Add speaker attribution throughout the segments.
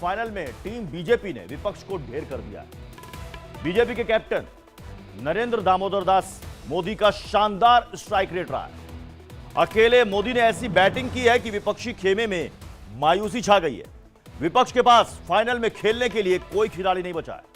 Speaker 1: Final में team BJP ने विपक्ष को ढेर कर दिया। बीजेपी के कैप्टन नरेंद्र दामोदर दास मोदी का शानदार स्ट्राइक रेट रहा है। अकेले मोदी ने ऐसी बैटिंग की है कि विपक्षी खेमे में मायूसी छा गई है। विपक्ष के पास फाइनल में खेलने के लिए कोई खिलाड़ी नहीं बचा है।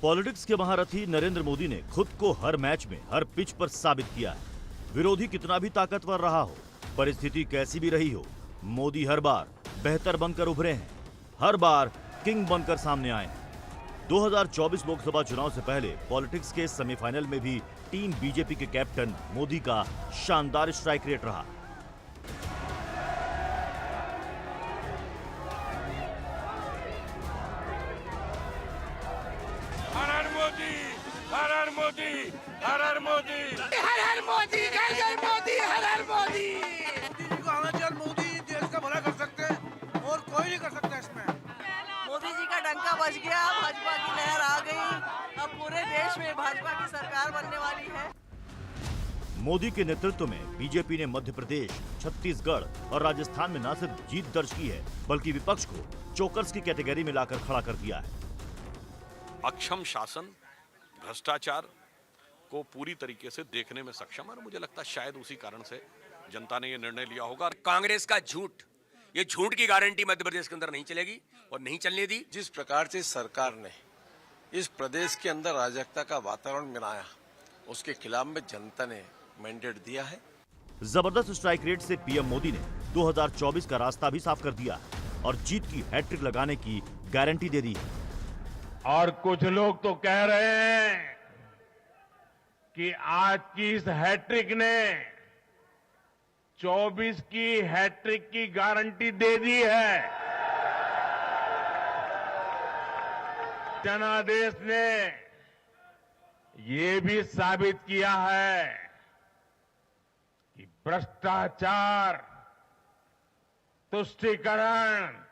Speaker 1: पॉलिटिक्स के महारथी नरेंद्र मोदी ने खुद को हर मैच में हर पिच पर साबित किया है। विरोधी कितना भी ताकतवर रहा हो, परिस्थिति कैसी भी रही हो, मोदी हर बार बेहतर बनकर उभरे हैं, हर बार किंग बनकर सामने आए हैं। 2024 लोकसभा चुनाव से पहले पॉलिटिक्स के सेमीफाइनल में भी टीम बीजेपी के कैप्टन मोदी का शानदार स्ट्राइक रेट रहा।
Speaker 2: हर हर मोदी, हर हर मोदी, हर हर मोदी, जय जय मोदी, हर हर मोदी।
Speaker 3: मोदी जी को आना चाहिए। मोदी देश का भला कर सकते हैं और कोई नहीं कर सकता इसमें।
Speaker 4: मोदी जी का डंका बज गया, भाजपा की लहर आ गई। अब पूरे देश में भाजपा की सरकार बनने वाली है।
Speaker 1: मोदी के नेतृत्व में बीजेपी ने मध्य प्रदेश, छत्तीसगढ़ और राजस्थान में न सिर्फ जीत दर्ज की है, बल्कि विपक्ष को चोकर्स की कैटेगरी में लाकर खड़ा कर दिया है।
Speaker 5: अक्षम शासन, भ्रष्टाचार को पूरी तरीके से देखने में सक्षम है और मुझे लगता है शायद उसी कारण से जनता ने यह निर्णय लिया होगा।
Speaker 6: कांग्रेस का झूठ, ये झूठ की गारंटी मध्य प्रदेश के अंदर नहीं चलेगी और नहीं चलने दी।
Speaker 7: जिस प्रकार से सरकार ने इस प्रदेश के अंदर अराजकता का वातावरण बनाया, उसके खिलाफ में जनता ने मैंडेट दिया है।
Speaker 1: जबरदस्त स्ट्राइक रेट से पीएम मोदी ने 2024 का रास्ता भी साफ कर दिया और जीत की हैट्रिक लगाने की गारंटी दे दी है।
Speaker 2: और कुछ लोग तो कह रहे हैं कि आज की इस हैट्रिक ने 24 की हैट्रिक की गारंटी दे दी है। जनादेश ने ये भी साबित किया है कि भ्रष्टाचार, तुष्टीकरण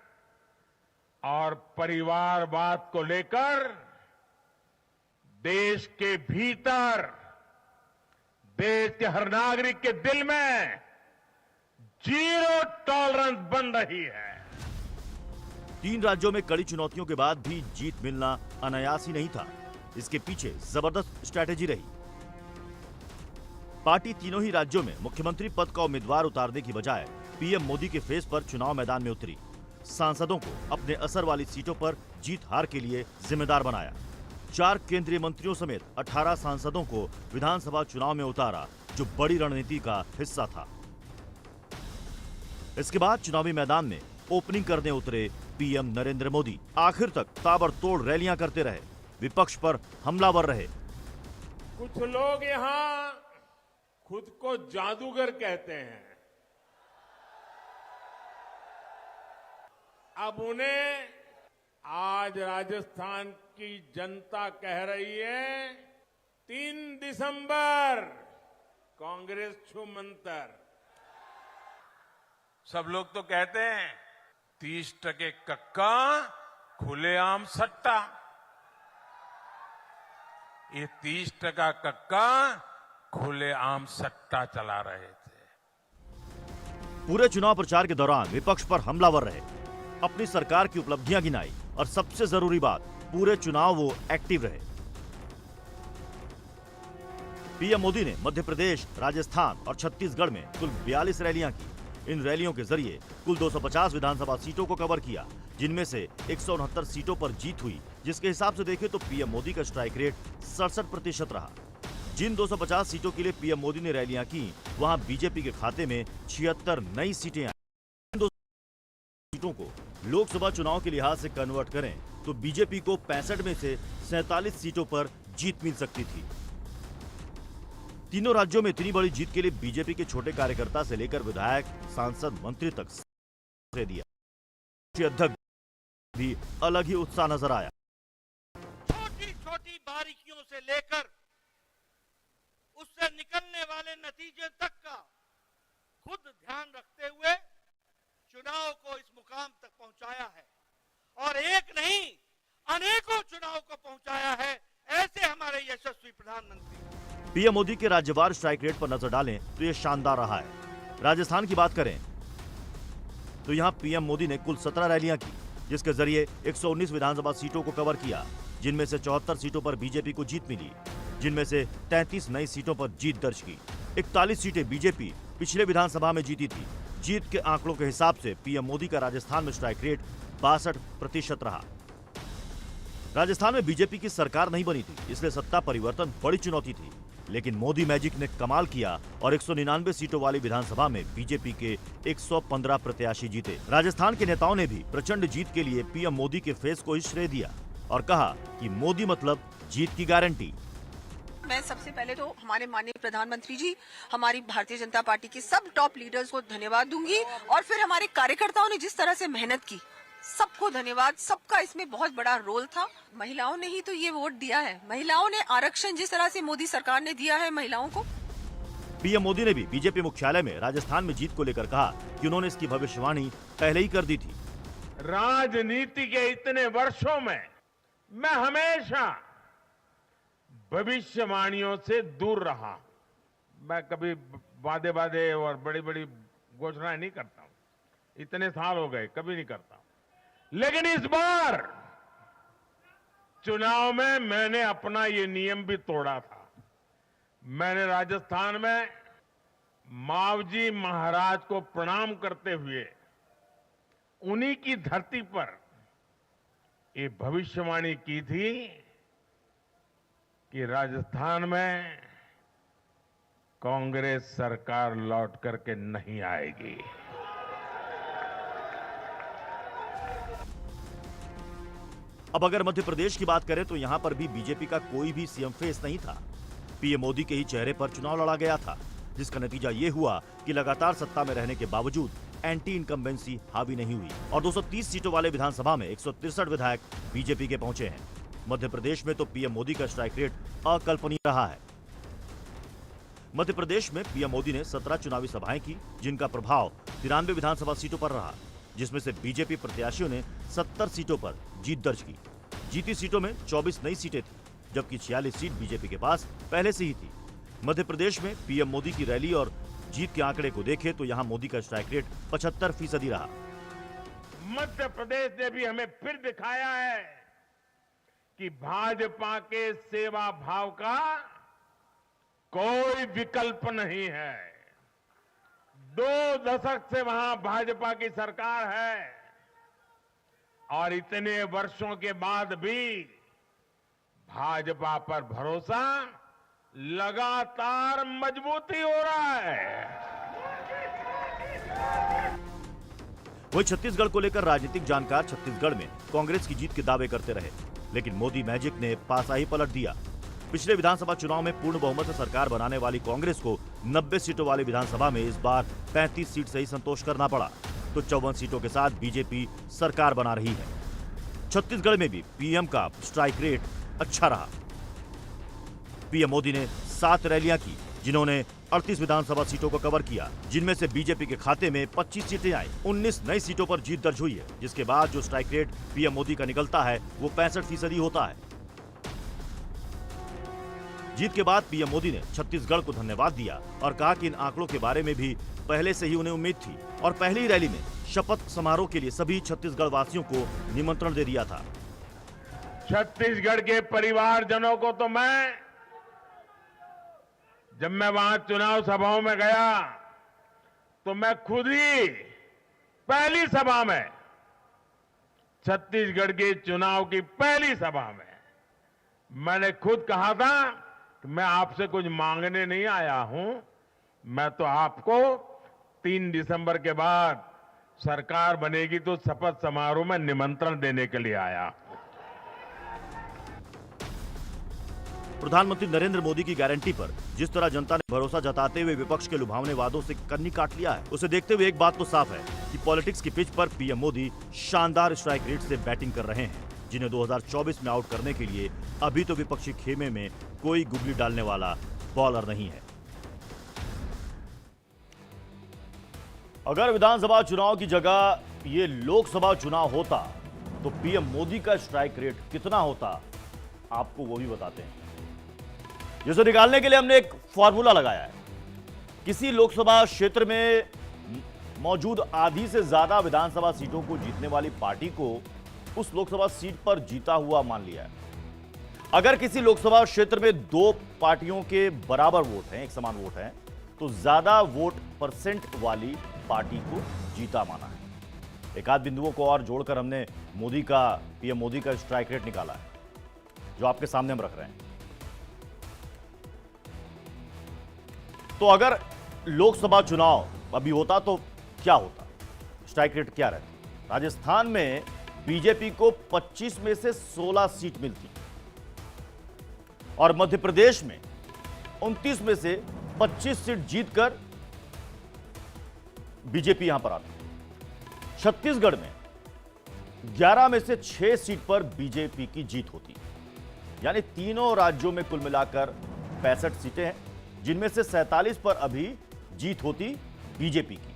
Speaker 2: और परिवारवाद को लेकर देश के भीतर, देश के हर नागरिक के दिल में जीरो टॉलरेंस बन रही है।
Speaker 1: 3 राज्यों में कड़ी चुनौतियों के बाद भी जीत मिलना अनायास ही नहीं था। इसके पीछे जबरदस्त स्ट्रैटेजी रही। पार्टी तीनों ही राज्यों में मुख्यमंत्री पद का उम्मीदवार उतारने की बजाय पीएम मोदी के फेस पर चुनाव मैदान में उतरी। सांसदों को अपने असर वाली सीटों पर जीत हार के लिए जिम्मेदार बनाया। 4 केंद्रीय मंत्रियों समेत 18 सांसदों को विधानसभा चुनाव में उतारा, जो बड़ी रणनीति का हिस्सा था। इसके बाद चुनावी मैदान में ओपनिंग करने उतरे पीएम नरेंद्र मोदी आखिर तक ताबड़तोड़ रैलियां करते रहे, विपक्ष पर हमलावर रहे।
Speaker 2: कुछ लोग यहाँ खुद को जादूगर कहते हैं। अब उन्हें आज राजस्थान की जनता कह रही है 3 दिसंबर कांग्रेस छू मंतर। सब लोग तो कहते हैं 30% कक्का, खुलेआम सट्टा। ये 30% कक्का खुलेआम सट्टा चला रहे थे।
Speaker 1: पूरे चुनाव प्रचार के दौरान विपक्ष पर हमलावर रहे, अपनी सरकार की उपलब्धियां गिनाई और सबसे जरूरी बात, पूरे चुनाव वो एक्टिव रहे। पीएम मोदी ने मध्य प्रदेश, राजस्थान और छत्तीसगढ़ में कुल 42 रैलियां की। इन रैलियों के जरिए कुल 250 विधानसभा सीटों को कवर किया, जिनमें से 169 सीटों पर जीत हुई, जिसके हिसाब से देखें तो पीएम मोदी का स्ट्राइक रेट 67% रहा। जिन 250 सीटों के लिए पीएम मोदी ने रैलियां की, वहां बीजेपी के खाते में 76 नई सीटें आई। इन सीटों को लोकसभा चुनाव के लिहाज से कन्वर्ट करें तो बीजेपी को 65 में से 47 सीटों पर जीत मिल सकती थी। तीनों राज्यों में इतनी बड़ी जीत के लिए बीजेपी के छोटे कार्यकर्ता से लेकर विधायक, सांसद, मंत्री तक दिया। अध्यक्ष भी अलग ही उत्साह नजर आया।
Speaker 3: छोटी छोटी बारीकियों से लेकर उससे निकलने वाले नतीजे तक का खुद ध्यान रखते हुए चुनाव को इस मुकाम तक पहुंचाया है और एक नहीं अनेकों चुनाव को पहुंचाया है। ऐसे हमारे यशस्वी प्रधानमंत्री।
Speaker 1: पीएम मोदी के राज्यवार स्ट्राइक रेट पर नजर डालें तो ये शानदार रहा है। राजस्थान की बात करें तो यहां पीएम मोदी ने कुल 17 रैलियां की, जिसके जरिए 119 विधानसभा सीटों को कवर किया, जिनमें से 74 सीटों पर बीजेपी को जीत मिली, जिनमें से 33 नई सीटों पर जीत दर्ज की। 41 सीटें बीजेपी पिछले विधानसभा में जीती थी। जीत के आंकड़ों के हिसाब से पीएम मोदी का राजस्थान में स्ट्राइक रेट 62% रहा। राजस्थान में बीजेपी की सरकार नहीं बनी थी, इसलिए सत्ता परिवर्तन बड़ी चुनौती थी, लेकिन मोदी मैजिक ने कमाल किया और 199 सीटों वाली विधानसभा में बीजेपी के 115 प्रत्याशी जीते। राजस्थान के नेताओं ने भी प्रचंड जीत के लिए पीएम मोदी के फेस को ही श्रेय दिया और कहा कि मोदी मतलब जीत की गारंटी।
Speaker 8: मैं सबसे पहले तो हमारे माननीय प्रधानमंत्री जी, हमारी भारतीय जनता पार्टी के सब टॉप लीडर्स को धन्यवाद दूंगी और फिर हमारे कार्यकर्ताओं ने जिस तरह से मेहनत की, सबको धन्यवाद। सबका इसमें बहुत बड़ा रोल था। महिलाओं ने ही तो ये वोट दिया है। महिलाओं ने आरक्षण जिस तरह से मोदी सरकार ने दिया है महिलाओं को।
Speaker 1: पीएम मोदी ने भी बीजेपी मुख्यालय में राजस्थान में जीत को लेकर कहा कि उन्होंने इसकी भविष्यवाणी पहले ही कर दी थी।
Speaker 2: राजनीति के इतने वर्षों में मैं हमेशा भविष्यवाणियों से दूर रहा। मैं कभी वादे और बड़ी बड़ी घोषणाएं नहीं करता हूं। इतने साल हो गए, कभी नहीं करता। लेकिन इस बार चुनाव में मैंने अपना ये नियम भी तोड़ा था। मैंने राजस्थान में मावजी महाराज को प्रणाम करते हुए उन्हीं की धरती पर ये भविष्यवाणी की थी कि राजस्थान में कांग्रेस सरकार लौट करके नहीं आएगी।
Speaker 1: अब अगर मध्य प्रदेश की बात करें तो यहां पर भी बीजेपी का कोई भी सीएम फेस नहीं था। पीएम मोदी के ही चेहरे पर चुनाव लड़ा गया था, जिसका नतीजा ये हुआ कि लगातार सत्ता में रहने के बावजूद एंटी इनकम्बेंसी हावी नहीं हुई और 230 सीटों वाले विधानसभा में 163 विधायक बीजेपी के पहुंचे हैं। मध्य प्रदेश में तो पीएम मोदी का स्ट्राइक रेट अकल्पनीय रहा है। मध्य प्रदेश में पीएम मोदी ने 17 चुनावी सभाएं की, जिनका प्रभाव 93 विधानसभा सीटों पर रहा, जिसमें से बीजेपी प्रत्याशियों ने 70 सीटों पर जीत दर्ज की। जीती सीटों में 24 नई सीटें थी, जबकि 46 सीट बीजेपी के पास पहले से ही थी। मध्य प्रदेश में पीएम मोदी की रैली और जीत के आंकड़े को देखें तो यहां मोदी का स्ट्राइक रेट 75% रहा।
Speaker 2: मध्य प्रदेश ने भी हमें फिर दिखाया है कि भाजपा के सेवा भाव का कोई विकल्प नहीं है। 2 दशक से वहां भाजपा की सरकार है और इतने वर्षों के बाद भी भाजपा पर भरोसा लगातार मजबूती हो रहा है।
Speaker 1: वही छत्तीसगढ़ को लेकर राजनीतिक जानकार छत्तीसगढ़ में कांग्रेस की जीत के दावे करते रहे, लेकिन मोदी मैजिक ने पासा ही पलट दिया। पिछले विधानसभा चुनाव में पूर्ण बहुमत से सरकार बनाने वाली कांग्रेस को 90 सीटों वाली विधानसभा में इस बार 35 सीट से ही संतोष करना पड़ा, तो 54 सीटों के साथ बीजेपी सरकार बना रही है। छत्तीसगढ़ में भी पीएम का स्ट्राइक रेट अच्छा रहा। पीएम मोदी ने 7 रैलियां की, जिन्होंने 38 विधानसभा सीटों को कवर किया, जिनमें से बीजेपी के खाते में 25 सीटें आई। 19 नई सीटों पर जीत दर्ज हुई है, जिसके बाद जो स्ट्राइक रेट पीएम मोदी का निकलता है वो 65% होता है। जीत के बाद पीएम मोदी ने छत्तीसगढ़ को धन्यवाद दिया और कहा कि इन आंकड़ों के बारे में भी पहले से ही उन्हें उम्मीद थी और पहली रैली में शपथ समारोह के लिए सभी छत्तीसगढ़ वासियों को निमंत्रण दे दिया था।
Speaker 2: छत्तीसगढ़ के परिवारजनों को तो जब मैं वहां चुनाव सभाओं में गया तो मैं खुद ही पहली सभा में, छत्तीसगढ़ के चुनाव की पहली सभा में मैंने खुद कहा था कि मैं आपसे कुछ मांगने नहीं आया हूं, मैं तो आपको 3 दिसंबर के बाद सरकार बनेगी तो शपथ समारोह में निमंत्रण देने के लिए आया।
Speaker 1: प्रधानमंत्री नरेंद्र मोदी की गारंटी पर जिस तरह जनता ने भरोसा जताते हुए विपक्ष के लुभावने वादों से कन्नी काट लिया है, उसे देखते हुए एक बात तो साफ है कि पॉलिटिक्स की पिच पर पीएम मोदी शानदार स्ट्राइक रेट से बैटिंग कर रहे हैं, जिन्हें 2024 में आउट करने के लिए अभी तो विपक्षी खेमे में कोई गुगली डालने वाला बॉलर नहीं है। अगर विधानसभा चुनाव की जगह ये लोकसभा चुनाव होता तो पीएम मोदी का स्ट्राइक रेट कितना होता, आपको वो भी बताते हैं। जिसे निकालने के लिए हमने एक फॉर्मूला लगाया है। किसी लोकसभा क्षेत्र में मौजूद आधी से ज्यादा विधानसभा सीटों को जीतने वाली पार्टी को उस लोकसभा सीट पर जीता हुआ मान लिया है। अगर किसी लोकसभा क्षेत्र में दो पार्टियों के बराबर वोट हैं, एक समान वोट हैं, तो ज्यादा वोट परसेंट वाली पार्टी को जीता माना है। एक आध बिंदुओं को और जोड़कर हमने पीएम मोदी का स्ट्राइक रेट निकाला है, जो आपके सामने हम रख रहे हैं। तो अगर लोकसभा चुनाव अभी होता तो क्या होता, स्ट्राइक रेट क्या रहता? राजस्थान में बीजेपी को 25 में से 16 सीट मिलती और मध्य प्रदेश में 29 में से 25 सीट जीतकर बीजेपी यहां पर आती। छत्तीसगढ़ में 11 में से 6 सीट पर बीजेपी की जीत होती, यानी तीनों राज्यों में कुल मिलाकर 65 सीटें हैं, जिनमें से 47 पर अभी जीत होती बीजेपी की।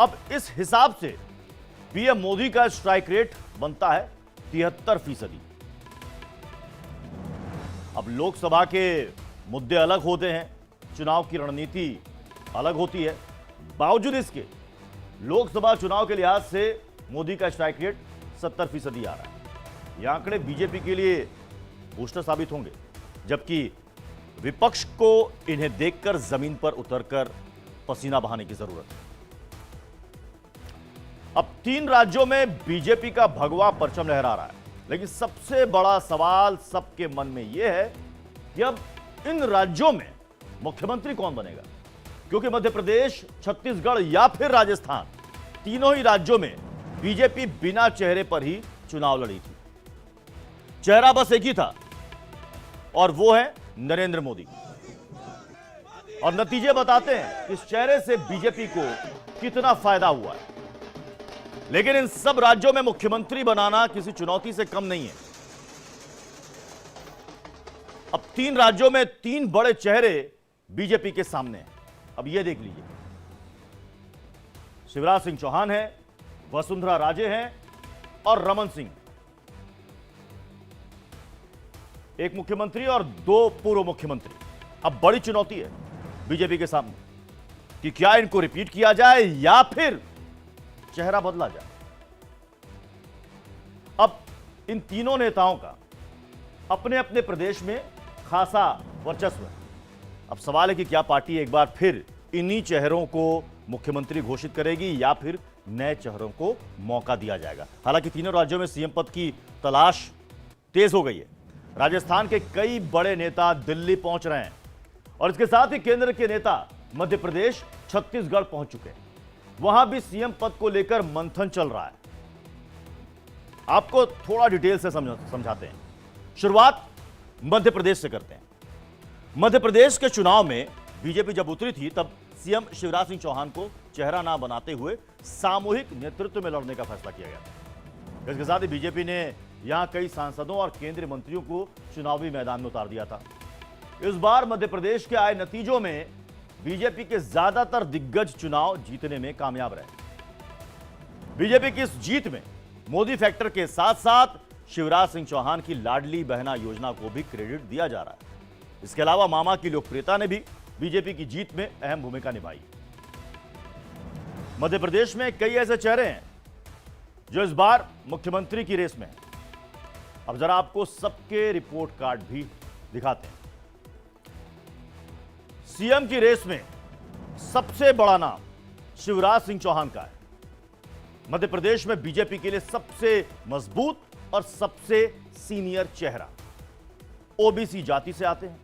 Speaker 1: अब इस हिसाब से पीएम मोदी का स्ट्राइक रेट बनता है 73%। अब लोकसभा के मुद्दे अलग होते हैं, चुनाव की रणनीति अलग होती है। बावजूद इसके लोकसभा चुनाव के लिहाज से मोदी का स्ट्राइक रेट 70% आ रहा है। ये आंकड़े बीजेपी के लिए बूस्टर साबित होंगे, जबकि विपक्ष को इन्हें देखकर जमीन पर उतरकर पसीना बहाने की जरूरत है। अब 3 राज्यों में बीजेपी का भगवा परचम लहरा रहा है, लेकिन सबसे बड़ा सवाल सबके मन में यह है कि अब इन राज्यों में मुख्यमंत्री कौन बनेगा, क्योंकि मध्य प्रदेश, छत्तीसगढ़ या फिर राजस्थान, तीनों ही राज्यों में बीजेपी बिना चेहरे पर ही चुनाव लड़ी थी। चेहरा बस एक ही था और वो है नरेंद्र मोदी। और नतीजे बताते हैं कि इस चेहरे से बीजेपी को कितना फायदा हुआ है। लेकिन इन सब राज्यों में मुख्यमंत्री बनाना किसी चुनौती से कम नहीं है। अब 3 राज्यों में 3 बड़े चेहरे बीजेपी के सामने हैं। अब यह देख लीजिए, शिवराज सिंह चौहान है, वसुंधरा राजे हैं और रमन सिंह। एक मुख्यमंत्री और 2 पूर्व मुख्यमंत्री। अब बड़ी चुनौती है बीजेपी के सामने कि क्या इनको रिपीट किया जाए या फिर चेहरा बदला जाए। अब इन तीनों नेताओं का अपने अपने प्रदेश में खासा वर्चस्व है। अब सवाल है कि क्या पार्टी एक बार फिर इन्हीं चेहरों को मुख्यमंत्री घोषित करेगी या फिर नए चेहरों को मौका दिया जाएगा। हालांकि तीनों राज्यों में सीएम पद की तलाश तेज हो गई है। राजस्थान के कई बड़े नेता दिल्ली पहुंच रहे हैं और इसके साथ ही केंद्र के नेता मध्य प्रदेश, छत्तीसगढ़ पहुंच चुके हैं। वहां भी सीएम पद को लेकर मंथन चल रहा है। आपको थोड़ा डिटेल से समझाते हैं। शुरुआत मध्य प्रदेश से करते हैं। मध्य प्रदेश के चुनाव में बीजेपी जब उतरी थी तब सीएम शिवराज सिंह चौहान को चेहरा ना बनाते हुए सामूहिक नेतृत्व में लड़ने का फैसला किया गया। इसके साथ ही बीजेपी ने यहां कई सांसदों और केंद्रीय मंत्रियों को चुनावी मैदान में उतार दिया था। इस बार मध्य प्रदेश के आए नतीजों में बीजेपी के ज्यादातर दिग्गज चुनाव जीतने में कामयाब रहे। बीजेपी की इस जीत में मोदी फैक्टर के साथ साथ शिवराज सिंह चौहान की लाडली बहना योजना को भी क्रेडिट दिया जा रहा है। इसके अलावा मामा की लोकप्रियता ने भी बीजेपी की जीत में अहम भूमिका निभाई। मध्य प्रदेश में कई ऐसे चेहरे हैं जो इस बार मुख्यमंत्री की रेस में हैं। अब जरा आपको सबके रिपोर्ट कार्ड भी दिखाते हैं। सीएम की रेस में सबसे बड़ा नाम शिवराज सिंह चौहान का है। मध्य प्रदेश में बीजेपी के लिए सबसे मजबूत और सबसे सीनियर चेहरा। ओबीसी जाति से आते हैं,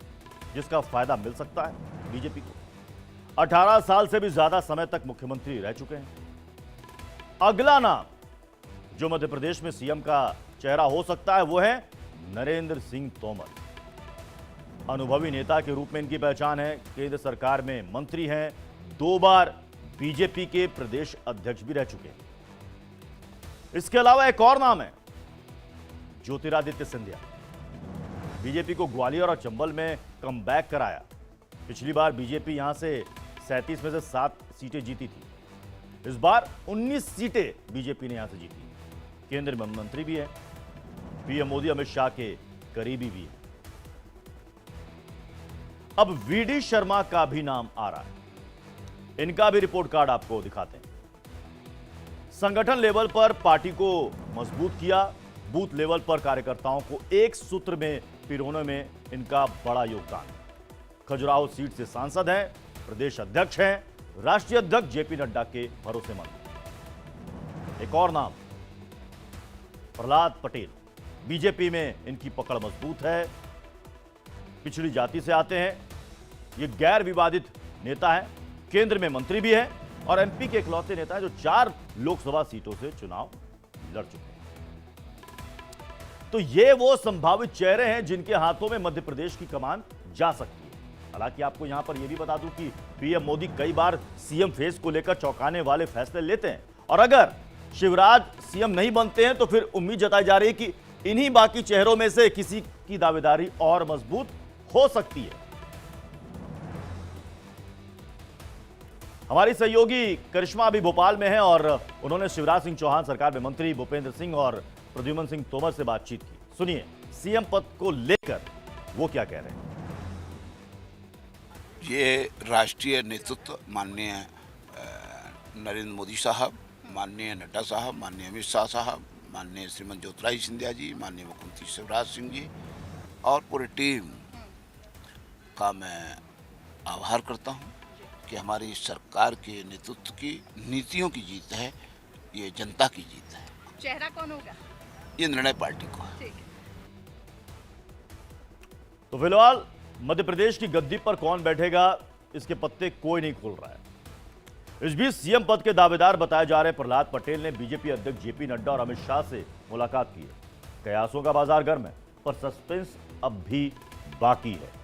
Speaker 1: जिसका फायदा मिल सकता है बीजेपी को। 18 साल से भी ज्यादा समय तक मुख्यमंत्री रह चुके हैं। अगला नाम जो मध्य प्रदेश में सीएम का चेहरा हो सकता है वो है नरेंद्र सिंह तोमर। अनुभवी नेता के रूप में इनकी पहचान है। केंद्र सरकार में मंत्री हैं, 2 बार बीजेपी के प्रदेश अध्यक्ष भी रह चुके हैं। इसके अलावा एक और नाम है ज्योतिरादित्य सिंधिया। बीजेपी को ग्वालियर और चंबल में कमबैक कराया। पिछली बार बीजेपी यहां से 37 में से 7 सीटें जीती थी। इस बार 19 सीटें बीजेपी ने यहां से जीती। केंद्र में मंत्री भी है, पीएम मोदी अमित शाह के करीबी भी है। अब वीडी शर्मा का भी नाम आ रहा है। इनका भी रिपोर्ट कार्ड आपको दिखाते हैं। संगठन लेवल पर पार्टी को मजबूत किया, बूथ लेवल पर कार्यकर्ताओं को एक सूत्र में पिरोने में इनका बड़ा योगदान। खजुराहो सीट से सांसद हैं, प्रदेश अध्यक्ष हैं, राष्ट्रीय अध्यक्ष जेपी नड्डा के भरोसेमंद। एक और नाम प्रहलाद पटेल। बीजेपी में इनकी पकड़ मजबूत है, पिछड़ी जाति से आते हैं, ये गैर विवादित नेता है, केंद्र में मंत्री भी है और एमपी के इकलौते नेता हैं जो 4 लोकसभा सीटों से चुनाव लड़ चुके हैं। तो ये वो संभावित चेहरे हैं जिनके हाथों में मध्य प्रदेश की कमान जा सकती है। हालांकि आपको यहां पर यह भी बता दूं कि पीएम मोदी कई बार सीएम फेस को लेकर चौंकाने वाले फैसले लेते हैं और अगर शिवराज सीएम नहीं बनते हैं तो फिर उम्मीद जताई जा रही है कि इन्हीं बाकी चेहरों में से किसी की दावेदारी और मजबूत हो सकती है। हमारी सहयोगी करिश्मा अभी भोपाल में है और उन्होंने शिवराज सिंह चौहान सरकार में मंत्री भूपेंद्र सिंह और प्रद्युम्न सिंह तोमर से बातचीत की। सुनिए सीएम पद को लेकर वो क्या कह रहे हैं।
Speaker 9: ये राष्ट्रीय नेतृत्व माननीय नरेंद्र मोदी साहब, माननीय नड्डा साहब, माननीय अमित शाह साहब, माननीय श्रीमती ज्योतिरादित्य सिंधिया जी, माननीय मुख्यमंत्री शिवराज सिंह जी और पूरी टीम का मैं आभार करता हूं कि हमारी सरकार के नेतृत्व की नीतियों की जीत है, ये जनता की जीत है।
Speaker 10: चेहरा कौन होगा?
Speaker 9: ये निर्णय पार्टी को है।
Speaker 1: तो फिलहाल मध्य प्रदेश की गद्दी पर कौन बैठेगा इसके पत्ते कोई नहीं खोल रहा है। इस बीच सीएम पद के दावेदार बताए जा रहे प्रहलाद पटेल ने बीजेपी अध्यक्ष जेपी नड्डा और अमित शाह से मुलाकात की है। कयासों का बाजार गर्म है पर सस्पेंस अब भी बाकी है।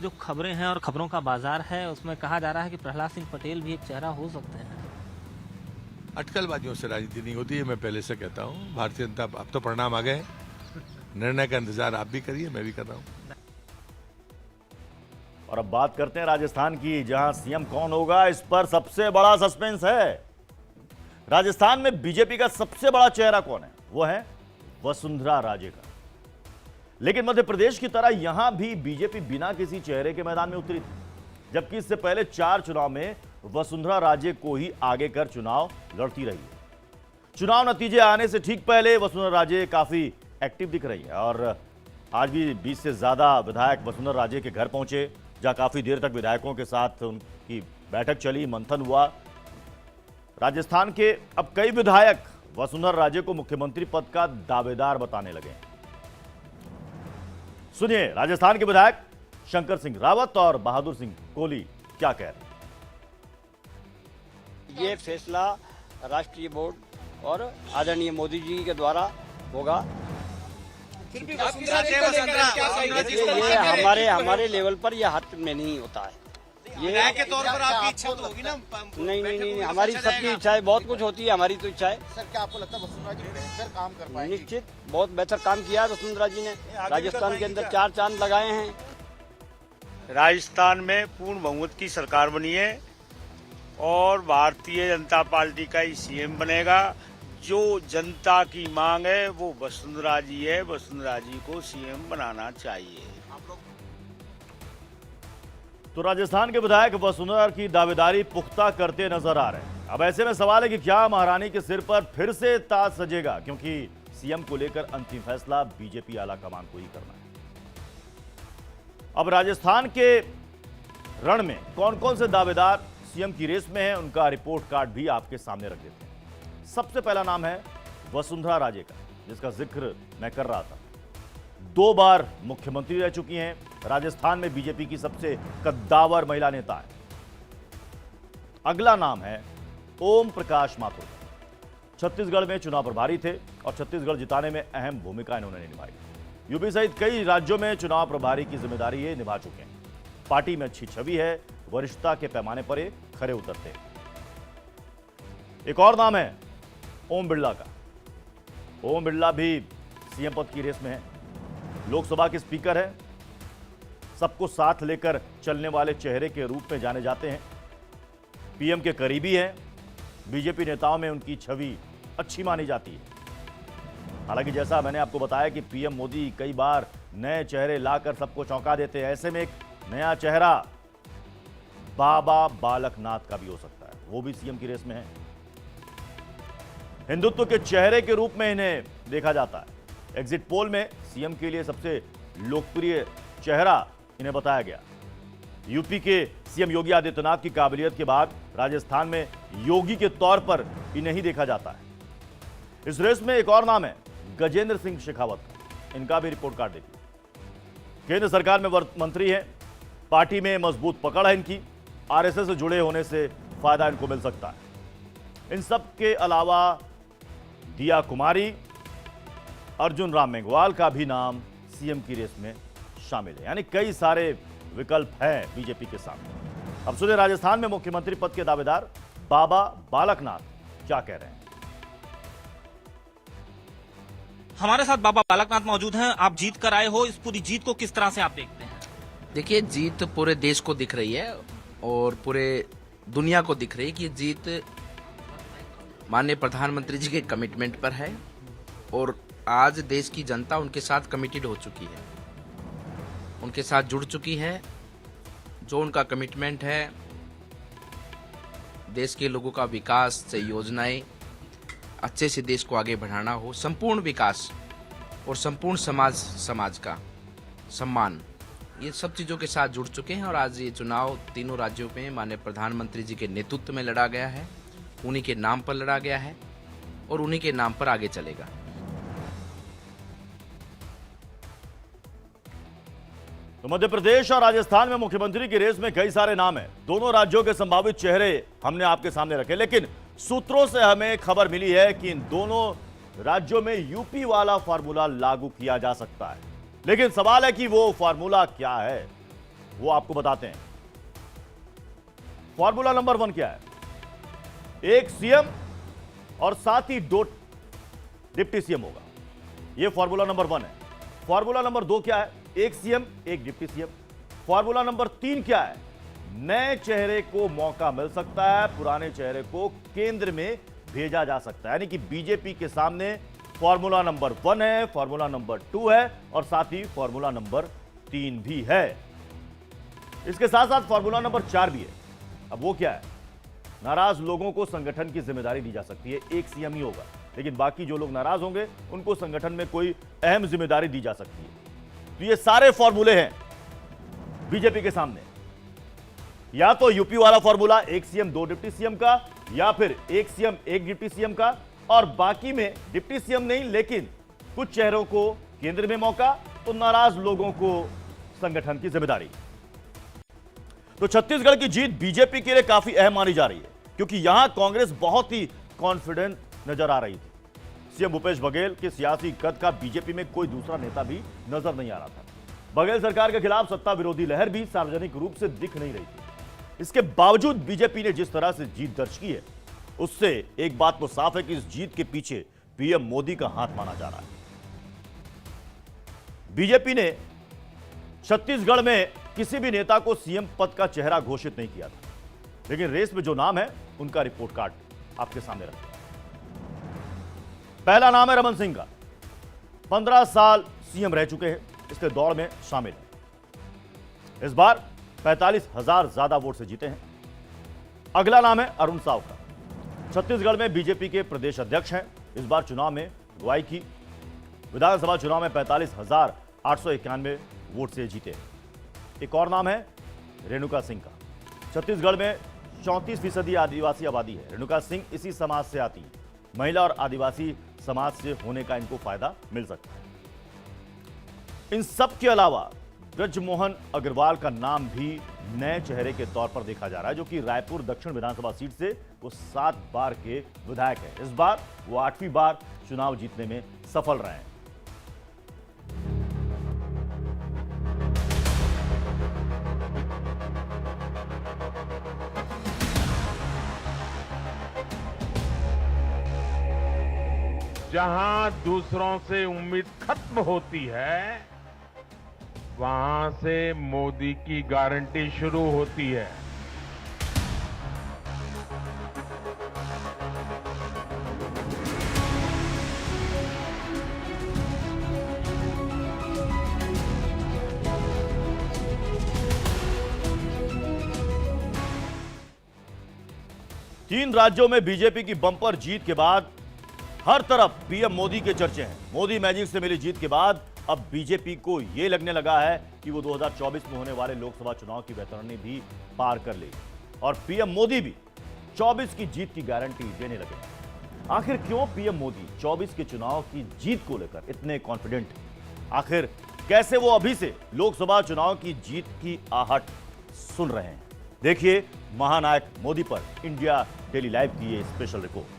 Speaker 11: जो खबरें हैं और खबरों का बाजार है उसमें कहा जा रहा है कि प्रहलाद सिंह पटेल भी एक चेहरा हो सकते हैं।
Speaker 12: अटकलबाजियों से राजनीति नहीं होती है, मैं पहले से कहता हूँ। भारतीय जनता अब तो परिणाम आ गए, निर्णय का इंतजार आप भी करिए, मैं भी कर रहा हूँ।
Speaker 1: और अब बात करते हैं राजस्थान की, जहां सीएम कौन होगा इस पर सबसे बड़ा सस्पेंस है। राजस्थान में बीजेपी का सबसे बड़ा चेहरा कौन है? वो है वसुंधरा राजे का। लेकिन मध्य प्रदेश की तरह यहां भी बीजेपी बिना किसी चेहरे के मैदान में उतरी थी, जबकि इससे पहले 4 चुनाव में वसुंधरा राजे को ही आगे कर चुनाव लड़ती रही है। चुनाव नतीजे आने से ठीक पहले वसुंधरा राजे काफी एक्टिव दिख रही है और आज भी 20 से ज्यादा विधायक वसुंधरा राजे के घर पहुंचे, जहां काफी देर तक विधायकों के साथ उनकी बैठक चली, मंथन हुआ। राजस्थान के अब कई विधायक वसुंधरा राजे को मुख्यमंत्री पद का दावेदार बताने लगे। सुनिए राजस्थान के विधायक शंकर सिंह रावत और बहादुर सिंह कोहली क्या कह रहे हैं।
Speaker 13: ये फैसला राष्ट्रीय बोर्ड और आदरणीय मोदी जी के द्वारा होगा। ये हमारे लेवल पर यह हाथ में नहीं होता है। ये के तौर पर आपकी इच्छा तो होगी ना? नहीं, हमारी सबकी इच्छाएं बहुत कुछ होती है, हमारी तो इच्छा है। सर क्या आपको लगता है वसुंधरा जी बेहतर काम कर पाएंगी? निश्चित बहुत बेहतर काम किया है वसुंधरा जी ने। राजस्थान के अंदर 4 चांद लगाए हैं।
Speaker 14: राजस्थान में पूर्ण बहुमत की सरकार बनी है और भारतीय जनता पार्टी का ही सीएम बनेगा। जो जनता की मांग है वो वसुंधरा जी है, वसुंधरा जी को सीएम बनाना चाहिए।
Speaker 1: तो राजस्थान के विधायक वसुंधरा की दावेदारी पुख्ता करते नजर आ रहे हैं। अब ऐसे में सवाल है कि क्या महारानी के सिर पर फिर से ताज सजेगा, क्योंकि सीएम को लेकर अंतिम फैसला बीजेपी आला कमान को ही करना है। अब राजस्थान के रण में कौन कौन से दावेदार सीएम की रेस में हैं, उनका रिपोर्ट कार्ड भी आपके सामने रख देते हैं। सबसे पहला नाम है वसुंधरा राजे का, जिसका जिक्र मैं कर रहा था। 2 बार मुख्यमंत्री रह चुकी हैं, राजस्थान में बीजेपी की सबसे कद्दावर महिला नेता है। अगला नाम है ओम प्रकाश माथुर। छत्तीसगढ़ में चुनाव प्रभारी थे और छत्तीसगढ़ जिताने में अहम भूमिका इन्होंने निभाई। यूपी सहित कई राज्यों में चुनाव प्रभारी की जिम्मेदारी ये निभा चुके हैं। पार्टी में अच्छी छवि है, वरिष्ठता के पैमाने पर ये खरे उतरते हैं। एक और नाम है ओम बिरला का। ओम बिरला भी सीएम पद की रेस में है। लोकसभा के स्पीकर हैं, सबको साथ लेकर चलने वाले चेहरे के रूप में जाने जाते हैं। पीएम के करीबी हैं। बीजेपी नेताओं में उनकी छवि अच्छी मानी जाती है। हालांकि जैसा मैंने आपको बताया कि पीएम मोदी कई बार नए चेहरे लाकर सबको चौंका देते हैं। ऐसे में एक नया चेहरा बाबा बालकनाथ का भी हो सकता है, वो भी सीएम की रेस में है। हिंदुत्व के चेहरे के रूप में इन्हें देखा जाता है। एग्जिट पोल में सीएम के लिए सबसे लोकप्रिय चेहरा इन्हें बताया गया। यूपी के सीएम योगी आदित्यनाथ की काबिलियत के बाद राजस्थान में योगी के तौर पर इन्हें ही देखा जाता है। इस रेस में एक और नाम है गजेंद्र सिंह शेखावत का। इनका भी रिपोर्ट कार्ड देखिए। केंद्र सरकार में मंत्री हैं, पार्टी में मजबूत पकड़ है इनकी। आरएसएस से जुड़े होने से फायदा इनको मिल सकता है। इन सब के अलावा दिया कुमारी, अर्जुन राम मेघवाल का भी नाम सीएम की रेस में शामिल है। यानी कई सारे विकल्प हैं बीजेपी के सामने। अब सुनिए राजस्थान में मुख्यमंत्री पद के दावेदार बाबा बालकनाथ क्या कह रहे हैं।
Speaker 11: हमारे साथ बाबा बालकनाथ मौजूद हैं। आप जीत कर आए हो, इस पूरी जीत को किस तरह से आप देखते हैं?
Speaker 10: देखिए, जीत पूरे देश को दिख रही है और पूरे दुनिया को दिख रही है कि ये जीत माननीय प्रधानमंत्री जी के कमिटमेंट पर है और आज देश की जनता उनके साथ कमिटेड हो चुकी है, उनके साथ जुड़ चुकी है। जो उनका कमिटमेंट है, देश के लोगों का विकास से योजनाएं, अच्छे से देश को आगे बढ़ाना हो, संपूर्ण विकास और संपूर्ण समाज का सम्मान, ये सब चीज़ों के साथ जुड़ चुके हैं। और आज ये चुनाव तीनों राज्यों में माननीय प्रधानमंत्री जी के नेतृत्व में लड़ा गया है, उन्हीं के नाम पर लड़ा गया है और उन्हीं के नाम पर आगे चलेगा।
Speaker 1: तो मध्य प्रदेश और राजस्थान में मुख्यमंत्री की रेस में कई सारे नाम हैं। दोनों राज्यों के संभावित चेहरे हमने आपके सामने रखे, लेकिन सूत्रों से हमें खबर मिली है कि इन दोनों राज्यों में यूपी वाला फार्मूला लागू किया जा सकता है। लेकिन सवाल है कि वो फार्मूला क्या है, वो आपको बताते हैं। फार्मूला नंबर 1 क्या है? एक सीएम और साथ ही 2 डिप्टी सीएम होगा। यह फार्मूला नंबर 1 है। फार्मूला नंबर 2 क्या है? एक सीएम, एक डिप्टी सीएम। फार्मूला नंबर 3 क्या है? नए चेहरे को मौका मिल सकता है, पुराने चेहरे को केंद्र में भेजा जा सकता है। यानी कि बीजेपी के सामने फार्मूला नंबर 1 है, फार्मूला नंबर 2 है और साथ ही फार्मूला नंबर 3 भी है। इसके साथ साथ फार्मूला नंबर 4 भी है। अब वो क्या है? नाराज लोगों को संगठन की जिम्मेदारी दी जा सकती है। एक सीएम ही होगा, लेकिन बाकी जो लोग नाराज होंगे उनको संगठन में कोई अहम जिम्मेदारी दी जा सकती है। तो ये सारे फॉर्मूले हैं बीजेपी के सामने। या तो यूपी वाला फॉर्मूला, एक सीएम 2 डिप्टी सीएम का, या फिर एक सीएम 1 डिप्टी सीएम का और बाकी में डिप्टी सीएम नहीं लेकिन कुछ चेहरों को केंद्र में मौका, तो नाराज लोगों को संगठन की जिम्मेदारी। तो छत्तीसगढ़ की जीत बीजेपी के लिए काफी अहम मानी जा रही है, क्योंकि यहां कांग्रेस बहुत ही कॉन्फिडेंट नजर आ रही थी। सीएम भूपेश बघेल के सियासी कद का बीजेपी में कोई दूसरा नेता भी नजर नहीं आ रहा था। बघेल सरकार के खिलाफ सत्ता विरोधी लहर भी सार्वजनिक रूप से दिख नहीं रही थी। इसके बावजूद बीजेपी ने जिस तरह से जीत दर्ज की है, उससे एक बात तो साफ है कि इस जीत के पीछे पीएम मोदी का हाथ माना जा रहा है। बीजेपी ने छत्तीसगढ़ में किसी भी नेता को सीएम पद का चेहरा घोषित नहीं किया था, लेकिन रेस में जो नाम है उनका रिपोर्ट कार्ड आपके सामने रखते हैं। पहला नाम है रमन सिंह का। 15 साल सीएम रह चुके हैं, इसलिए दौड़ में शामिल है। इस बार 45,000 ज्यादा वोट से जीते हैं। अगला नाम है अरुण साव का। छत्तीसगढ़ में बीजेपी के प्रदेश अध्यक्ष हैं। इस बार चुनाव में अगुवाई की। विधानसभा चुनाव में 45,891 वोट से जीते। एक और नाम है रेणुका सिंह का। छत्तीसगढ़ में 34% आदिवासी आबादी है। रेणुका सिंह इसी समाज से आती है। महिला और आदिवासी समाज से होने का इनको फायदा मिल सकता है। इन सब के अलावा ब्रजमोहन अग्रवाल का नाम भी नए चेहरे के तौर पर देखा जा रहा है, जो कि रायपुर दक्षिण विधानसभा सीट से वो 7 बार के विधायक हैं। इस बार वो 8वीं बार चुनाव जीतने में सफल रहे हैं।
Speaker 2: जहां दूसरों से उम्मीद खत्म होती है, वहां से मोदी की गारंटी शुरू होती है।
Speaker 1: तीन राज्यों में बीजेपी की बम्पर जीत के बाद हर तरफ पीएम मोदी के चर्चे हैं। मोदी मैजिक से मिली जीत के बाद अब बीजेपी को यह लगने लगा है कि वो 2024 में होने वाले लोकसभा चुनाव की वैतरणी भी पार कर लेगी और पीएम मोदी भी 24 की जीत की गारंटी देने लगे। आखिर क्यों पीएम मोदी 24 के चुनाव की जीत को लेकर इतने कॉन्फिडेंट हैं? आखिर कैसे वो अभी से लोकसभा चुनाव की जीत की आहट सुन रहे हैं? देखिए महानायक मोदी पर इंडिया डेली लाइव की ये स्पेशल रिपोर्ट।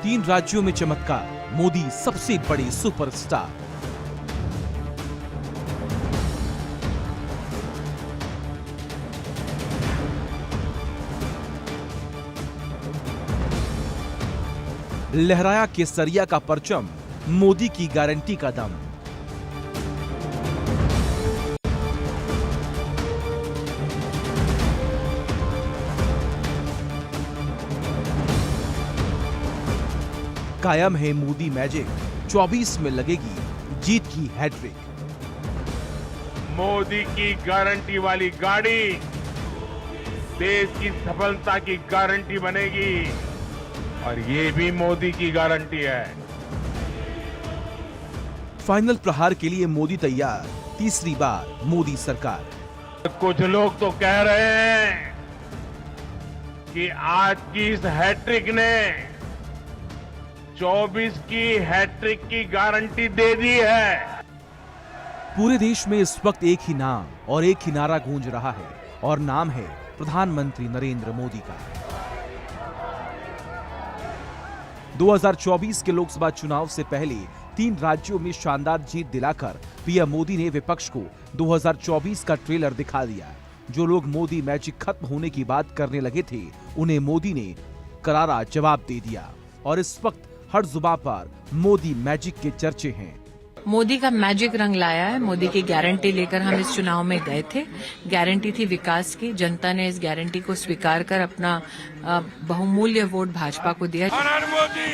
Speaker 15: तीन राज्यों में चमत्कार, मोदी सबसे बड़े सुपरस्टार। लहराया केसरिया का परचम, मोदी की गारंटी का दम। कायम है मोदी मैजिक, 24 में लगेगी जीत की हैट्रिक।
Speaker 2: मोदी की गारंटी वाली गाड़ी देश की सफलता की गारंटी बनेगी और ये भी मोदी की गारंटी है।
Speaker 15: फाइनल प्रहार के लिए मोदी तैयार, तीसरी बार मोदी सरकार।
Speaker 2: कुछ लोग तो कह रहे हैं कि आज की इस हैट्रिक ने 24 की हैट्रिक की गारंटी दे दी है।
Speaker 15: पूरे देश में इस वक्त एक ही नाम और एक ही नारा गूंज रहा है और नाम है प्रधानमंत्री नरेंद्र मोदी का। 2024 के लोकसभा चुनाव से पहले तीन राज्यों में शानदार जीत दिलाकर पीएम मोदी ने विपक्ष को 2024 का ट्रेलर दिखा दिया। जो लोग मोदी मैजिक खत्म होने की बात करने लगे थे, उन्हें मोदी ने करारा जवाब दे दिया और इस वक्त हर जुबान पर मोदी मैजिक के चर्चे हैं।
Speaker 16: मोदी का मैजिक रंग लाया है। मोदी की गारंटी लेकर हम इस चुनाव में गए थे। गारंटी थी विकास की। जनता ने इस गारंटी को स्वीकार कर अपना बहुमूल्य वोट भाजपा को दिया।
Speaker 14: हर हर मोदी,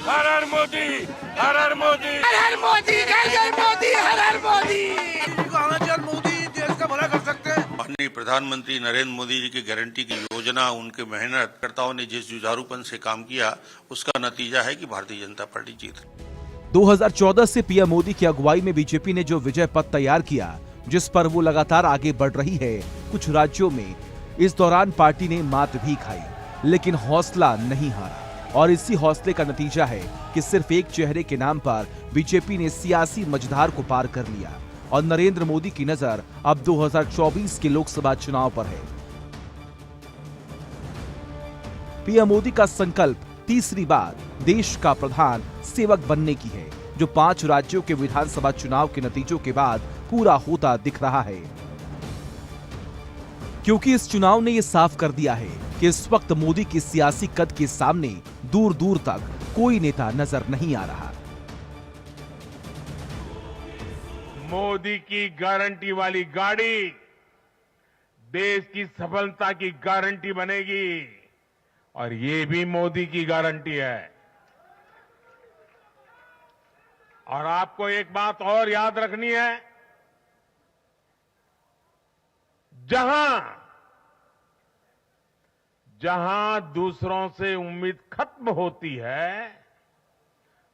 Speaker 14: हर हर मोदी, हर हर मोदी, हर हर मोदी, जय जय मोदी, हर हर मोदी। देश का भला कर सकते हैं।
Speaker 17: माननीय प्रधानमंत्री नरेंद्र मोदी जी की गारंटी की योजना, उनके मेहनतकर्ताओं ने जिस जुझारूपन से काम किया, उसका नतीजा है कि भारतीय जनता पार्टी जीत।
Speaker 15: 2014 से पीएम मोदी की अगुवाई में बीजेपी ने जो विजय पथ तैयार किया, जिस पर वो लगातार आगे बढ़ रही है, कुछ राज्यों में इस दौरान पार्टी ने मात भी खाई, लेकिन हौसला नहीं हारा और इसी हौसले का नतीजा है कि सिर्फ एक चेहरे के नाम पर बीजेपी ने सियासी मझधार को पार कर लिया और नरेंद्र मोदी की नजर अब 2024 के लोकसभा चुनाव पर है। पीएम मोदी का संकल्प तीसरी बार देश का प्रधान सेवक बनने की है, जो 5 राज्यों के विधानसभा चुनाव के नतीजों के बाद पूरा होता दिख रहा है। क्योंकि इस चुनाव ने यह साफ कर दिया है कि इस वक्त मोदी की सियासी कद के सामने दूर दूर तक कोई नेता नजर नहीं आ रहा।
Speaker 2: मोदी की गारंटी वाली गाड़ी देश की सफलता की गारंटी बनेगी और ये भी मोदी की गारंटी है। और आपको एक बात और याद रखनी है, जहां दूसरों से उम्मीद खत्म होती है,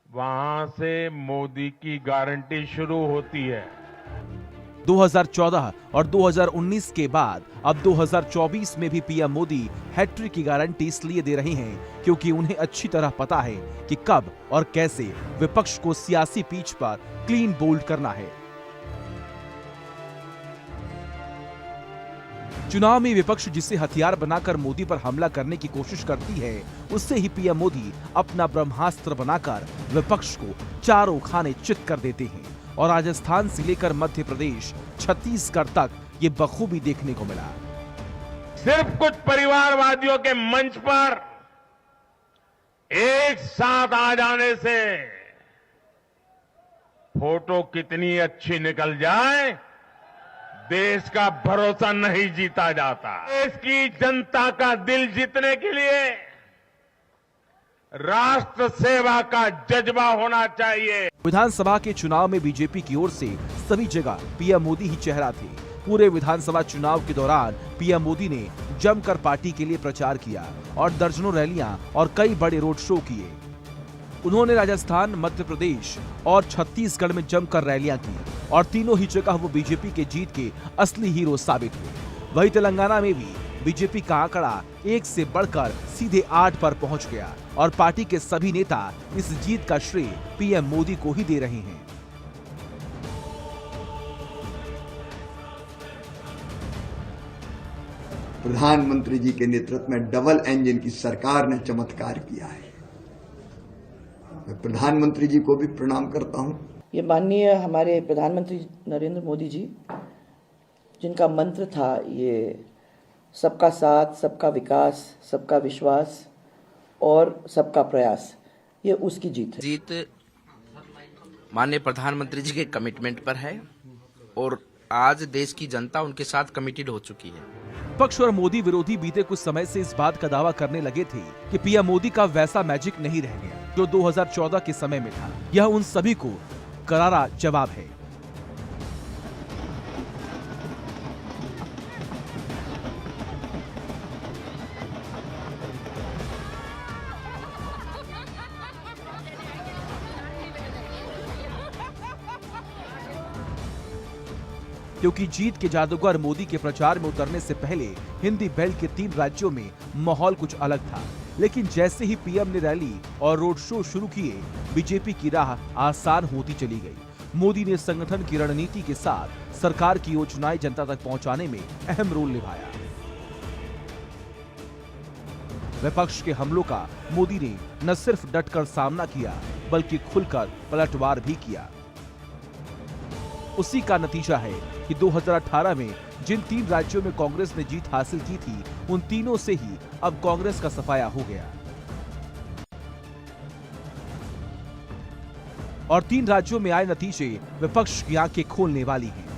Speaker 2: वहां से मोदी की गारंटी शुरू होती है।
Speaker 15: 2014 और 2019 के बाद अब 2024 में भी पीएम मोदी हैट्रिक की गारंटी इसलिए दे रहे हैं क्योंकि उन्हें अच्छी तरह पता है कि कब और कैसे विपक्ष को सियासी पिच पर क्लीन बोल्ड करना है। चुनाव में विपक्ष जिसे हथियार बनाकर मोदी पर हमला करने की कोशिश करती है, उससे ही पीएम मोदी अपना ब्रह्मास्त्र बनाकर विपक्ष को चारों खाने चित कर देते हैं और राजस्थान से लेकर मध्य प्रदेश, छत्तीसगढ़ तक ये बखूबी देखने को मिला।
Speaker 2: सिर्फ कुछ परिवारवादियों के मंच पर एक साथ आ जाने से फोटो कितनी अच्छी निकल जाए, देश का भरोसा नहीं जीता जाता। देश की जनता का दिल जीतने के लिए राष्ट्र सेवा का जज्बा होना चाहिए।
Speaker 15: विधानसभा के चुनाव में बीजेपी की ओर से सभी जगह पीएम मोदी ही चेहरा थे। पूरे विधानसभा चुनाव के दौरान पीएम मोदी ने जमकर पार्टी के लिए प्रचार किया और दर्जनों रैलियां और कई बड़े रोड शो किए। उन्होंने राजस्थान, मध्य प्रदेश और छत्तीसगढ़ में जमकर रैलियां की और तीनों ही जगह वो बीजेपी के जीत के असली हीरो साबित हुए। वहीं तेलंगाना में भी बीजेपी का आंकड़ा 1 से बढ़कर सीधे 8 पर पहुंच गया और पार्टी के सभी नेता इस जीत का श्रेय पीएम मोदी को ही दे रहे हैं।
Speaker 18: प्रधानमंत्री जी के नेतृत्व में डबल इंजन की सरकार ने चमत्कार किया है। मैं प्रधानमंत्री जी को भी प्रणाम करता हूं।
Speaker 19: ये माननीय हमारे प्रधानमंत्री नरेंद्र मोदी जी, जिनका मंत्र था ये सबका साथ, सबका विकास, सबका विश्वास और सबका प्रयास, ये उसकी जीत है।
Speaker 10: जीत माननीय प्रधानमंत्री जी के कमिटमेंट पर है और आज देश की जनता उनके साथ कमिटेड हो चुकी है।
Speaker 15: विपक्ष और मोदी विरोधी बीते कुछ समय से इस बात का दावा करने लगे थे कि पीएम मोदी का वैसा मैजिक नहीं रह गया जो 2014 के समय में था। यह उन सभी को करारा जवाब है। क्योंकि जीत के जादूगर मोदी के प्रचार में उतरने से पहले हिंदी बेल्ट के 3 राज्यों में माहौल कुछ अलग था, लेकिन जैसे ही पीएम ने रैली और रोड शो शुरू किए, बीजेपी की राह आसान होती चली गई। मोदी ने संगठन की रणनीति के साथ सरकार की योजनाएं जनता तक पहुंचाने में अहम रोल निभाया। विपक्ष के हमलों का मोदी ने न सिर्फ डटकर सामना किया, बल्कि खुलकर पलटवार भी किया। उसी का नतीजा है कि 2018 में जिन 3 राज्यों में कांग्रेस ने जीत हासिल की थी, उन तीनों से ही अब कांग्रेस का सफाया हो गया और 3 राज्यों में आए नतीजे विपक्ष की आंखें खोलने वाली हैं।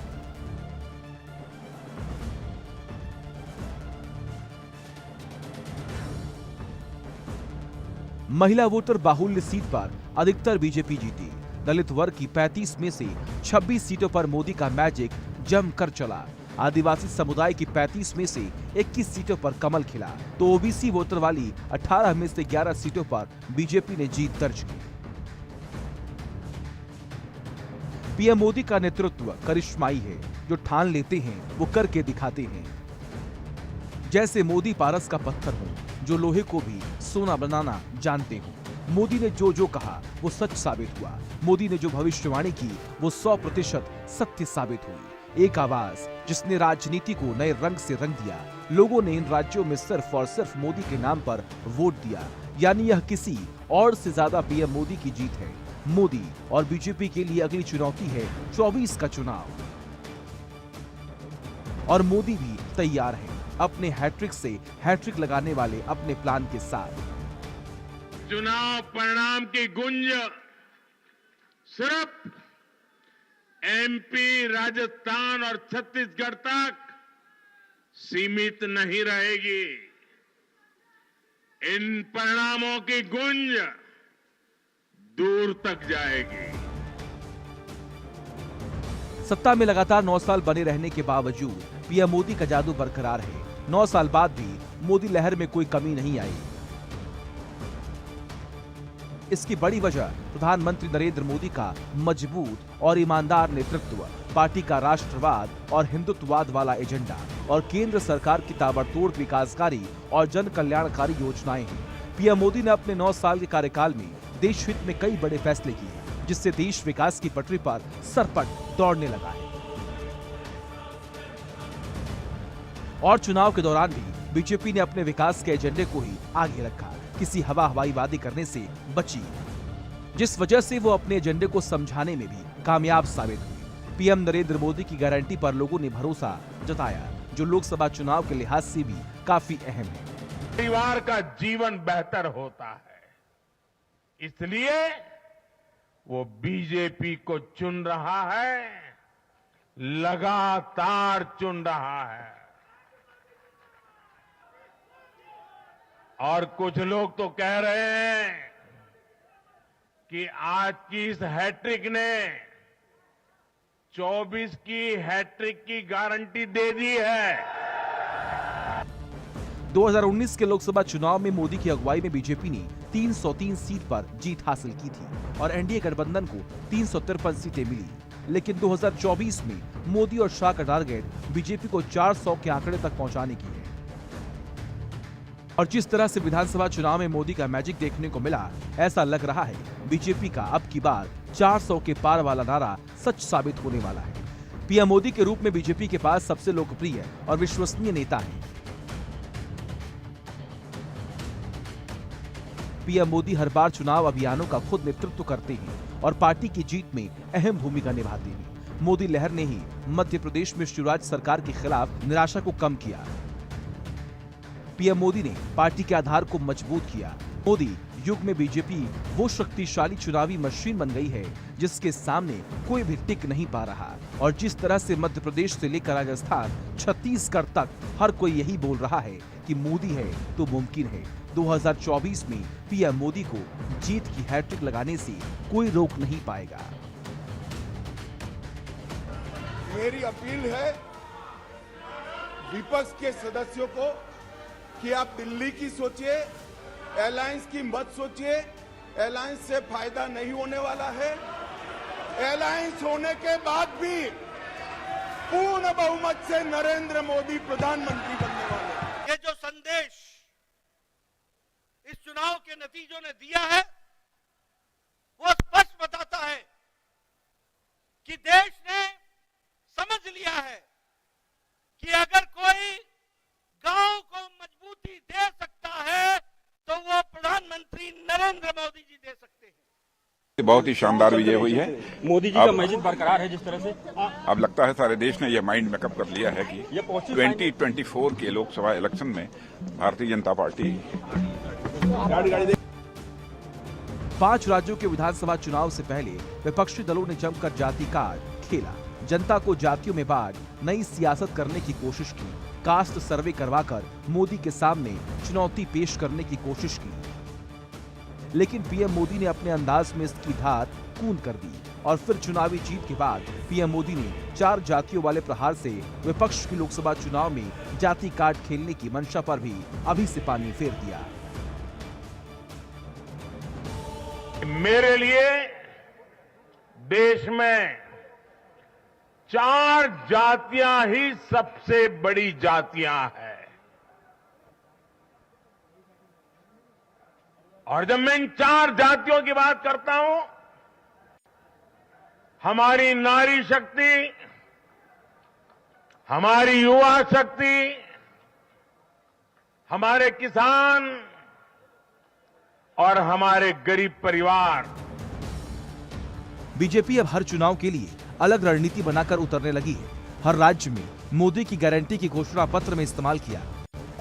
Speaker 15: महिला वोटर बाहुल्य सीट पर अधिकतर बीजेपी जीती। दलित वर्ग की 35 में से 26 सीटों पर मोदी का मैजिक जमकर चला। आदिवासी समुदाय की 35 में से 21 सीटों पर कमल खिला, तो ओबीसी वोटर वाली 18 में से 11 सीटों पर बीजेपी ने जीत दर्ज की। पीएम मोदी का नेतृत्व करिश्माई है। जो ठान लेते हैं वो करके दिखाते हैं। जैसे मोदी पारस का पत्थर हो, जो लोहे को भी सोना बनाना जानते हो। मोदी ने जो कहा वो सच साबित हुआ। मोदी ने जो भविष्यवाणी की वो 100% सत्य साबित हुई। एक आवाज जिसने राजनीति को नए रंग से रंग दिया। लोगों ने इन राज्यों में सिर्फ और सिर्फ मोदी के नाम पर वोट दिया, यानी यह किसी और से ज्यादा पीएम मोदी की जीत है। मोदी और बीजेपी के लिए अगली चुनौती है 24 का चुनाव और मोदी भी तैयार है अपने हैट्रिक से हैट्रिक लगाने वाले अपने प्लान के साथ।
Speaker 2: चुनाव परिणाम की गुंज सिर्फ एमपी, राजस्थान और छत्तीसगढ़ तक सीमित नहीं रहेगी। इन परिणामों की गुंज दूर तक जाएगी।
Speaker 15: सत्ता में लगातार 9 साल बने रहने के बावजूद पीएम मोदी का जादू बरकरार है। 9 साल बाद भी मोदी लहर में कोई कमी नहीं आई। इसकी बड़ी वजह प्रधानमंत्री नरेंद्र मोदी का मजबूत और ईमानदार नेतृत्व, पार्टी का राष्ट्रवाद और हिंदुत्ववाद वाला एजेंडा और केंद्र सरकार की ताबड़तोड़ विकासकारी और जन कल्याणकारी योजनाएं हैं। पीएम मोदी ने अपने 9 साल के कार्यकाल में देश हित में कई बड़े फैसले किए, जिससे देश विकास की पटरी पर सरपट दौड़ने लगा है। और चुनाव के दौरान भी बीजेपी ने अपने विकास के एजेंडे को ही आगे रखा, किसी हवाई वादी करने से बची, जिस वजह से वो अपने एजेंडे को समझाने में भी कामयाब साबित हुई। पीएम नरेंद्र मोदी की गारंटी पर लोगों ने भरोसा जताया, जो लोकसभा चुनाव के लिहाज से भी काफी अहम है।
Speaker 2: परिवार का जीवन बेहतर होता है, इसलिए वो बीजेपी को चुन रहा है, लगातार चुन रहा है। और कुछ लोग तो कह रहे हैं कि आज की इस हैट्रिक ने 24 की हैट्रिक की गारंटी दे दी है।
Speaker 15: 2019 के लोकसभा चुनाव में मोदी की अगुवाई में बीजेपी ने 303 सीट पर जीत हासिल की थी और एनडीए गठबंधन को 353 सीटें मिली। लेकिन 2024 में मोदी और शाह का टारगेट बीजेपी को 400 के आंकड़े तक पहुंचाने की है। और जिस तरह से विधानसभा चुनाव में मोदी का मैजिक देखने को मिला, ऐसा लग रहा है बीजेपी का अब की बार 400 के पार वाला नारा सच साबित होने वाला है। पीएम मोदी के रूप में बीजेपी के पास सबसे लोकप्रिय और विश्वसनीय नेता है। पीएम मोदी हर बार चुनाव अभियानों का खुद नेतृत्व करते हैं और पार्टी की जीत में अहम भूमिका निभाते हैं। मोदी लहर ने ही मध्य प्रदेश में शिवराज सरकार के खिलाफ निराशा को कम किया। पीएम मोदी ने पार्टी के आधार को मजबूत किया। मोदी युग में बीजेपी वो शक्तिशाली चुनावी मशीन बन गई है जिसके सामने कोई भी टिक नहीं पा रहा। और जिस तरह से मध्य प्रदेश से लेकर राजस्थान, छत्तीसगढ़ तक हर कोई यही बोल रहा है कि मोदी है तो मुमकिन है। 2024 में पीएम मोदी को जीत की हैट्रिक लगाने से कोई रोक नहीं पाएगा।
Speaker 20: मेरी अपील है विपक्ष के सदस्यों को कि आप दिल्ली की सोचिए, एलायंस की मत सोचिए। एलायंस से फायदा नहीं होने वाला है। एलायंस होने के बाद भी पूर्ण बहुमत से नरेंद्र मोदी प्रधानमंत्री बनने वाले हैं।
Speaker 3: ये जो संदेश इस चुनाव के नतीजों ने दिया है, वो स्पष्ट बताता है कि देश ने समझ लिया है कि अगर कोई गांव को मजबूती दे सकता है तो वो प्रधानमंत्री नरेंद्र मोदी जी दे सकते हैं।
Speaker 21: बहुत ही शानदार विजय हुई है।
Speaker 22: मोदी जी का मैजिक बरकरार है जिस तरह से।
Speaker 21: अब लगता है सारे देश ने यह माइंड मेकअप कर लिया है कि 2024 के लोकसभा इलेक्शन में भारतीय जनता पार्टी
Speaker 15: 5 राज्यों के विधानसभा चुनाव से पहले विपक्षी दलों ने जमकर जाति कार्ड खेला, जनता को जातियों में बांट नई सियासत करने की कोशिश की, कास्ट सर्वे करवाकर मोदी के सामने चुनौती पेश करने की कोशिश की। लेकिन पीएम मोदी ने अपने अंदाज में इसकी धार कूंद कर दी और फिर चुनावी जीत के बाद पीएम मोदी ने 4 जातियों वाले प्रहार से विपक्ष की लोकसभा चुनाव में जाति कार्ड खेलने की मंशा पर भी अभी से पानी फेर दिया।
Speaker 2: मेरे लिए देश में 4 जातियां ही सबसे बड़ी जातियां हैं। और जब मैं इन 4 जातियों की बात करता हूं, हमारी नारी शक्ति, हमारी युवा शक्ति, हमारे किसान और हमारे गरीब परिवार।
Speaker 15: बीजेपी अब हर चुनाव के लिए अलग रणनीति बनाकर उतरने लगी है। हर राज्य में मोदी की गारंटी की घोषणा पत्र में इस्तेमाल किया।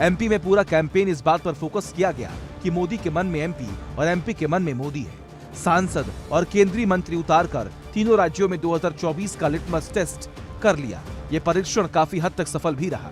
Speaker 15: एमपी में पूरा कैंपेन इस बात पर फोकस किया गया कि मोदी के मन में एमपी और एमपी के मन में मोदी है। सांसद और केंद्रीय मंत्री उतारकर तीनों राज्यों में 2024 का लिटमस टेस्ट कर लिया। ये परीक्षण काफी हद तक सफल भी रहा।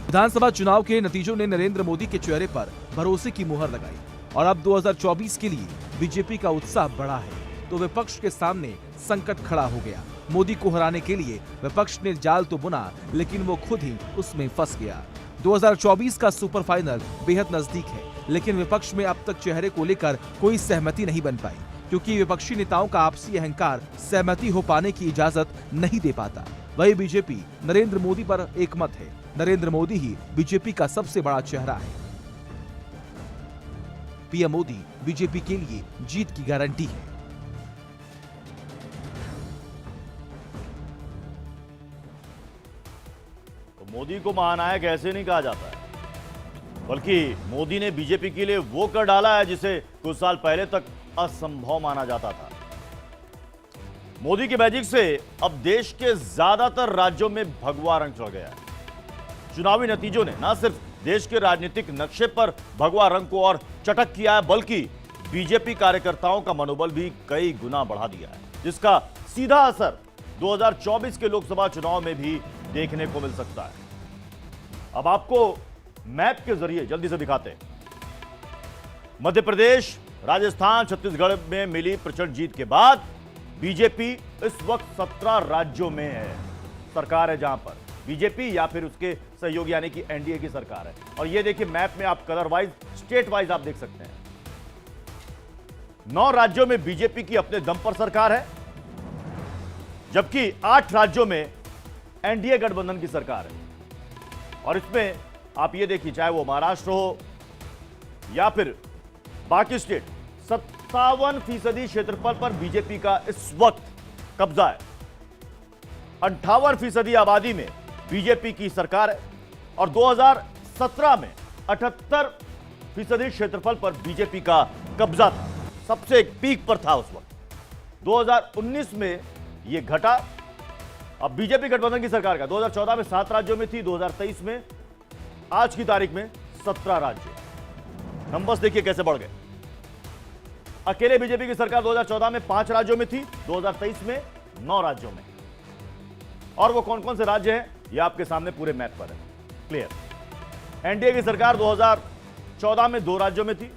Speaker 15: विधानसभा चुनाव के नतीजों ने नरेंद्र मोदी के चेहरे पर भरोसे की मुहर लगाई और अब 2024 के लिए बीजेपी का उत्साह बढ़ा है तो विपक्ष के सामने संकट खड़ा हो गया। मोदी को हराने के लिए विपक्ष ने जाल तो बुना, लेकिन वो खुद ही उसमें फंस गया। 2024 का सुपर फाइनल बेहद नजदीक है, लेकिन विपक्ष में अब तक चेहरे को लेकर कोई सहमति नहीं बन पाई, क्योंकि विपक्षी नेताओं का आपसी अहंकार सहमति हो पाने की इजाजत नहीं दे पाता। वही बीजेपी नरेंद्र मोदी पर एकमत है। नरेंद्र मोदी ही बीजेपी का सबसे बड़ा चेहरा है। पीएम मोदी बीजेपी के लिए जीत की गारंटी है।
Speaker 1: तो मोदी को महानायक ऐसे नहीं कहा जाता है। बल्कि मोदी ने बीजेपी के लिए वो कर डाला है जिसे कुछ साल पहले तक असंभव माना जाता था। मोदी के मैजिक से अब देश के ज्यादातर राज्यों में भगवा रंग चढ़ गया है। चुनावी नतीजों ने न सिर्फ देश के राजनीतिक नक्शे पर भगवा रंग को और चटक किया है, बल्कि बीजेपी कार्यकर्ताओं का मनोबल भी कई गुना बढ़ा दिया है, जिसका सीधा असर 2024 के लोकसभा चुनाव में भी देखने को मिल सकता है। अब आपको मैप के जरिए जल्दी से दिखाते हैं। मध्य प्रदेश, राजस्थान, छत्तीसगढ़ में मिली प्रचंड जीत के बाद बीजेपी इस वक्त 17 राज्यों में है, सरकार है जहां पर बीजेपी या फिर उसके सहयोगी यानी कि एनडीए की सरकार है। और ये देखिए मैप में आप कलर वाइज, स्टेट वाइज आप देख सकते हैं। 9 राज्यों में बीजेपी की अपने दम पर सरकार है, जबकि 8 राज्यों में एनडीए गठबंधन की सरकार है। और इसमें आप ये देखिए, चाहे वो महाराष्ट्र हो या फिर बाकी स्टेट, 57% क्षेत्रफल पर बीजेपी का इस वक्त कब्जा है। 58% आबादी में बीजेपी की सरकार है और 2017 में 78% क्षेत्रफल पर बीजेपी का कब्जा था, सबसे एक पीक पर था उस वक्त। 2019 में यह घटा, अब बीजेपी गठबंधन की सरकार का 2014 में 7 राज्यों में थी, 2023 में आज की तारीख में 17 राज्य। नंबर्स देखिए कैसे बढ़ गए। अकेले बीजेपी की सरकार 2014 में 5 राज्यों में थी, 2023 में 9 राज्यों में। और वो कौन कौन से राज्य हैं ये आपके सामने पूरे मैप पर है, क्लियर। एनडीए की सरकार 2014 में 2 राज्यों में थी,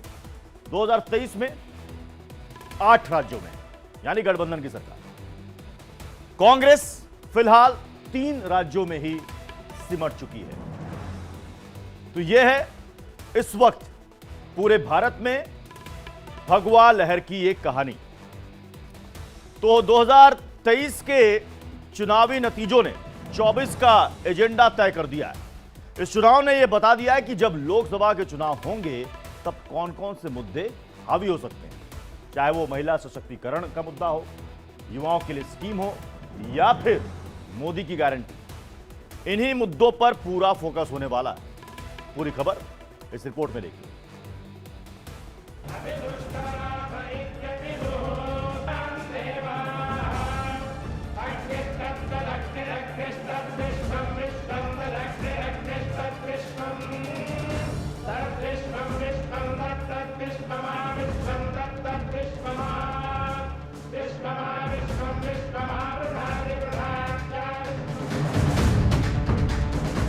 Speaker 1: 2023 में 8 राज्यों में, यानी गठबंधन की सरकार। कांग्रेस फिलहाल 3 राज्यों में ही सिमट चुकी है। तो यह है इस वक्त पूरे भारत में भगवा लहर की एक कहानी। तो 2023 के चुनावी नतीजों ने 24 का एजेंडा तय कर दिया है। इस चुनाव ने यह बता दिया है कि जब लोकसभा के चुनाव होंगे तब कौन कौन से मुद्दे हावी हो सकते हैं, चाहे वो महिला सशक्तिकरण का मुद्दा हो, युवाओं के लिए स्कीम हो या फिर मोदी की गारंटी। इन्हीं मुद्दों पर पूरा फोकस होने वाला है। पूरी खबर इस रिपोर्ट में देखिए।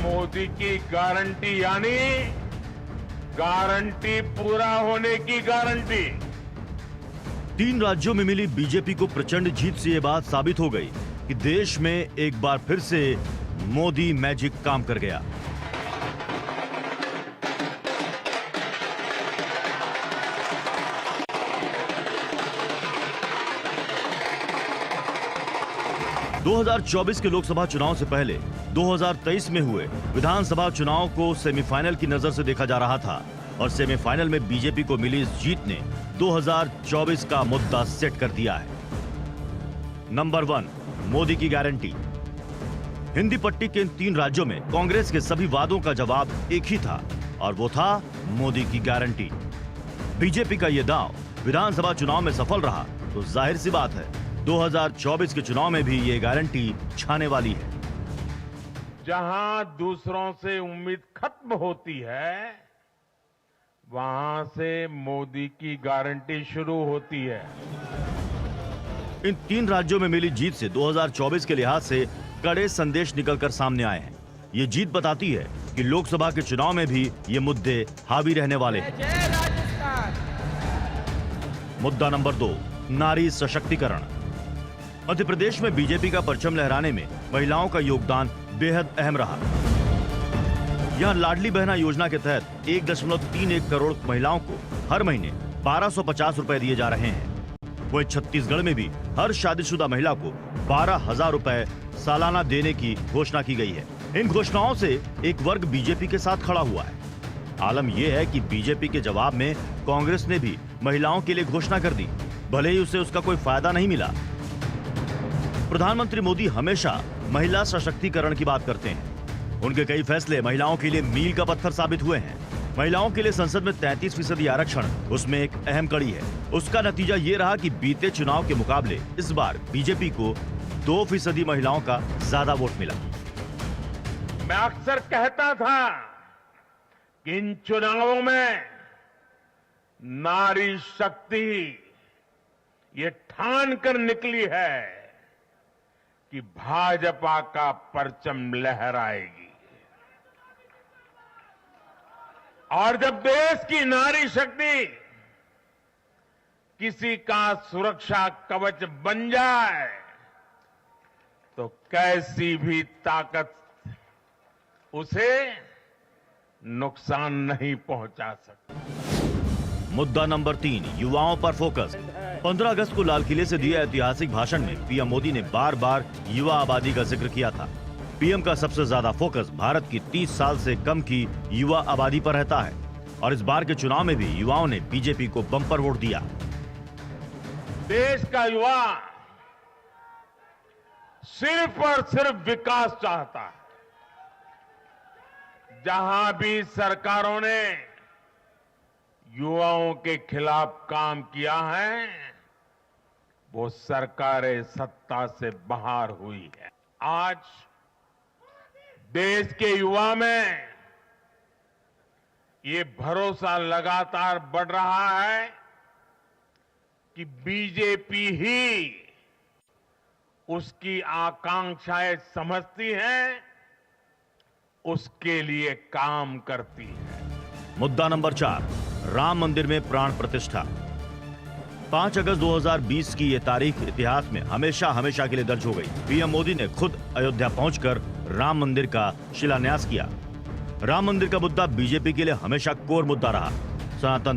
Speaker 2: मोदी की गारंटी यानी गारंटी पूरा होने की गारंटी।
Speaker 1: 3 राज्यों में मिली बीजेपी को प्रचंड जीत से यह बात साबित हो गई कि देश में एक बार फिर से मोदी मैजिक काम कर गया। – 2024 के लोकसभा चुनाव से पहले 2023 में हुए विधानसभा चुनाव को सेमीफाइनल की नजर से देखा जा रहा था और सेमीफाइनल में बीजेपी को मिली इस जीत ने 2024 का मुद्दा सेट कर दिया है। नंबर 1, मोदी की गारंटी। हिंदी पट्टी के इन 3 राज्यों में कांग्रेस के सभी वादों का जवाब एक ही था और वो था मोदी की गारंटी। बीजेपी का यह दांव विधानसभा चुनाव में सफल रहा तो जाहिर सी बात है 2024 के चुनाव में भी ये गारंटी छाने वाली है।
Speaker 2: जहां दूसरों से उम्मीद खत्म होती है वहां से मोदी की गारंटी शुरू होती है।
Speaker 1: इन 3 राज्यों में मिली जीत से 2024 के लिहाज से कड़े संदेश निकलकर सामने आए हैं। ये जीत बताती है कि लोकसभा के चुनाव में भी ये मुद्दे हावी रहने वाले हैं। मुद्दा नंबर 2, नारी सशक्तिकरण। मध्य प्रदेश में बीजेपी का परचम लहराने में महिलाओं का योगदान बेहद अहम रहा। यहां लाडली बहना योजना के तहत 1.31 करोड़ महिलाओं को हर महीने 1250 रुपए दिए जा रहे हैं। वहीं छत्तीसगढ़ में भी हर शादीशुदा महिला को 12,000 रुपए सालाना देने की घोषणा की गई है। इन घोषणाओं से एक वर्ग बीजेपी के साथ खड़ा हुआ है। आलम यह है कि बीजेपी के जवाब में कांग्रेस ने भी महिलाओं के लिए घोषणा कर दी, भले ही उसे उसका कोई फायदा नहीं मिला। प्रधानमंत्री मोदी हमेशा महिला सशक्तिकरण की बात करते हैं। उनके कई फैसले महिलाओं के लिए मील का पत्थर साबित हुए हैं। महिलाओं के लिए संसद में 33% आरक्षण उसमें एक अहम कड़ी है। उसका नतीजा ये रहा कि बीते चुनाव के मुकाबले इस बार बीजेपी को 2% महिलाओं का ज्यादा वोट मिला।
Speaker 2: मैं अक्सर कहता था कि इन चुनावों में नारी शक्ति ये ठान कर निकली है कि भाजपा का परचम लहराएगी। और जब देश की नारी शक्ति किसी का सुरक्षा कवच बन जाए तो कैसी भी ताकत उसे नुकसान नहीं पहुंचा सकती।
Speaker 1: मुद्दा नंबर 3, युवाओं पर फोकस। 15 अगस्त को लाल किले से दिए ऐतिहासिक भाषण में पीएम मोदी ने बार बार युवा आबादी का जिक्र किया था। पीएम का सबसे ज्यादा फोकस भारत की 30 साल से कम की युवा आबादी पर रहता है और इस बार के चुनाव में भी युवाओं ने बीजेपी को बम्पर वोट दिया।
Speaker 2: देश का युवा सिर्फ और सिर्फ विकास चाहता है। जहां भी सरकारों ने युवाओं के खिलाफ काम किया है वो सरकारें सत्ता से बाहर हुई है। आज देश के युवा में ये भरोसा लगातार बढ़ रहा है कि बीजेपी ही उसकी आकांक्षाएं समझती है, उसके लिए काम करती है।
Speaker 1: मुद्दा नंबर 4, राम मंदिर में प्राण प्रतिष्ठा। 5 अगस्त 2020 की ये तारीख इतिहास में हमेशा हमेशा के लिए दर्ज हो गई। पीएम मोदी ने खुद अयोध्या पहुंचकर राम मंदिर का शिलान्यास किया। राम मंदिर का मुद्दा बीजेपी के लिए हमेशा कोर मुद्दा रहा। सनातन